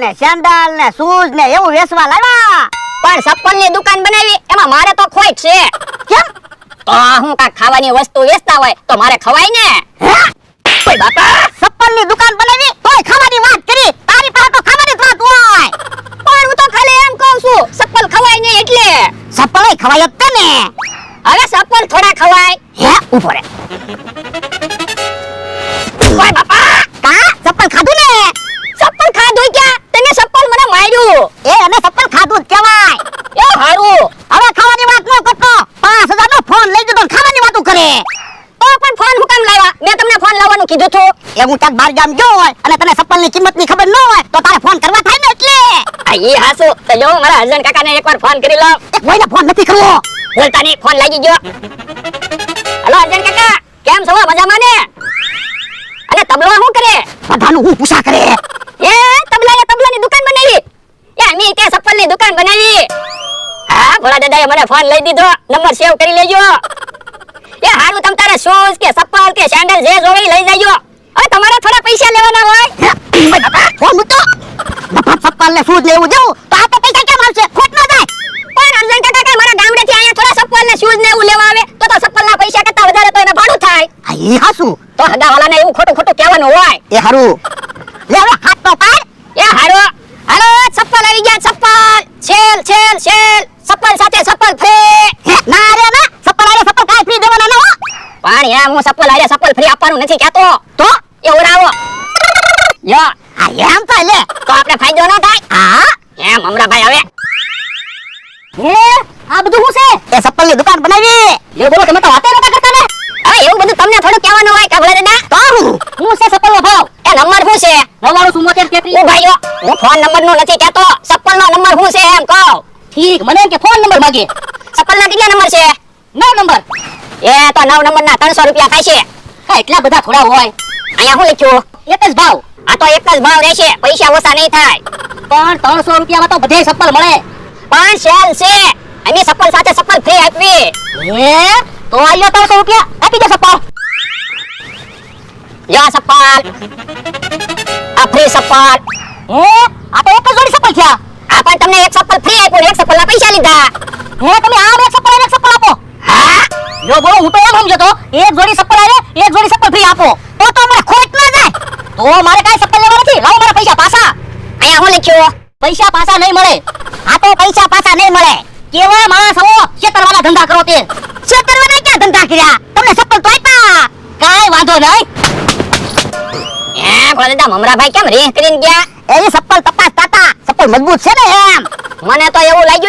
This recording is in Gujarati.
ને સેન્ડલ ને શૂઝ ને એવું વેચવા લાવ્યા. પણ ચપ્પલ ની દુકાન બનાવી એમાં મારે તો ખોટ છે. કેમ? તો હું કાક ખાવાની વસ્તુ વેચતા હોય તો મારે ખવાય ને. ઓય બાપા, ચપ્પલ ની દુકાન બનાવી તોય ખાવાની વાત કરી. તારી પાસે તો ખાવાની જ વાત હોય. પણ હું તો ખાલી એમ કહું છું ચપ્પલ ખવાય ને એટલે. ચપ્પલ ખવાય જ તને. હવે ચપ્પલ થોડા ખવાય. હે ઉભો રે. ઓય બાપા, કા ચપ્પલ ખાધું ને? ચપ્પલ ખાધું ક્યાં? તને ચપ્પલ મને માર્યું. એ અને ચપ્પલ ખાધું જ કહેવાય. એ હારું. હવે ખાવાની વાત ન કરતો. 5000 નો ફોન લઈ જતો ખાવાની વાતો કરે. તો પણ ફોન હું કેમ લાવ્યા? મેં તમને ફોન લાવવાનું કીધું હતું. એ હું ક્યાંક બહાર ગામ ગયો હોય અને તને ચપ્પલ ની કિંમત ની ખબર ન હોય તો તારે ફોન કરવા થાય ને એટલે. આ ઈ હાસુ તો જો મારા હસબન્ડ કાકાને એકવાર ફોન કરી લઉં. એક કોઈને ફોન નથી કરવો. બોલતા નહીં, ફોન લાગી ગયો. હેલો હસબન્ડ કાકા, કેમ છો? મજામાં ને? અને તબલો શું કરે? બધાનું હું પૂછા કરે. એ તબલાની દુકાન બનાવી. એ અમી કે ચપ્પલની દુકાન બનાવી. હા, ભોળા દાદાએ મને ફોન લઈ દીધો. નંબર સેવ કરી લેજો. એ હારું, તમ તારે શૂઝ કે ચપ્પલ કે સેન્ડલ જે જોવે લઈ જાજો. હવે તમારે થોડા પૈસા લેવાના હોય. ફોન મૂકો. બાપા ચપ્પલ ને શૂઝ લેવું જવું તો આ તો પૈસા કેમ આવશે? ખોટ ન જાય. પણ અર્જન કાકા કે મારા ગામડેથી અહીંયા થોડા ચપ્પલ ને શૂઝ ને એવું લેવા આવે તો ચપ્પલના પૈસા કરતા વધારે તો એને ભાડું થાય. આ ઈ હાસુ. તો હગાવાલાને એવું ખોટું કહેવાનું હોય. એ હારું. લે હવે હાથ તો પાડ. એ હારું. હાલો, ચપ્પલ આવી ગયા. ચપ્પલ સેલ ચપ્પલ સાથે ચપ્પલ ફ્રી. ના રે ના, ચપ્પલ આરે ચપ્પલ કાઈ ફ્રી દેવાના ન હો. પણ એમ હું ચપ્પલ આરે ચપ્પલ ફ્રી આપવાનું નથી કહેતો. તો એ ઉડાવો. યો, આ એમ તો લે. તો આપણે ફાયદો ન થાય. હા એમ હમણાં હવે એ આ બધું શું છે? એ ચપ્પલ ની દુકાન બનાવી. લે બોલો, તમે તો વાતે નતા કરતા ને. હવે એવું બધું તમને થોડું કહેવાનું હોય કે ભલા દાદા. તો હું છે ચપ્પલ નો ભાવ? એ નંબર શું છે? 9973. ઓ ભાઈઓ, હું ફોન નંબર નો નથી કહેતો. ચપ્પલ નો નંબર શું છે એમ કહો. ઠીક, મને એમ કે ફોન નંબર માંગે. ચપ્પલ ના કેટલા નંબર છે? 9 નંબર. એ તો 9 નંબર ના 300 રૂપિયા થાય છે. હા, એટલા બધા થોડા હોય. અહીંયા શું લખ્યું? એક જ ભાવ. આ તો એક જ ભાવ રહેશે, પૈસા ઓછા નહીં થાય. પણ 300 રૂપિયામાં તો બધે ચપ્પલ મળે. પણ સેલ છે. અમે ચપ્પલ સાથે ચપ્પલ ફ્રી આપવી. એ તો આલ્યો 300 રૂપિયા આપી દે ચપ્પલ. યો ચપ્પલ. આ ફ્રી ચપ્પલ. આ તો એક જ જોડી ચપ્પલ થયા. આ પણ તમને એક ચપ્પલ ફ્રી આપ્યું ને એક ચપ્પલ ના પૈસા લીધા. તમે આમ એક ચપ્પલ આપો. હા, જો બોલો, હું તો એમ સમજો તો એક જોડી ચપ્પલ આલે એક જોડી ચપ્પલ ફ્રી આપો તો મને ખોટ ન જાય. તો મારે કાઈ ચપ્પલ લેવા નથી. લાવો મારા પૈસા પાછા. અહીંયા શું લખ્યું? પૈસા પાછા નહીં મળે. આ તો પૈસા પાછા નહીં મળે. કેવા માણસ હો, છેતરવાના ધંધા કરો તે. છેતરવાના ક્યાં ધંધા કર્યા? તમને ચપ્પલ તો આપ્યા. કાઈ વાંધો નહીં. ભોળા દાદા, મમરાભાઈ કેમ રીહ કરીને ગયા? એ ચપ્પલ તપાસતા હતા. ચપ્પલ મજબૂત છે ને એમ. મને તો એવું લાગ્યું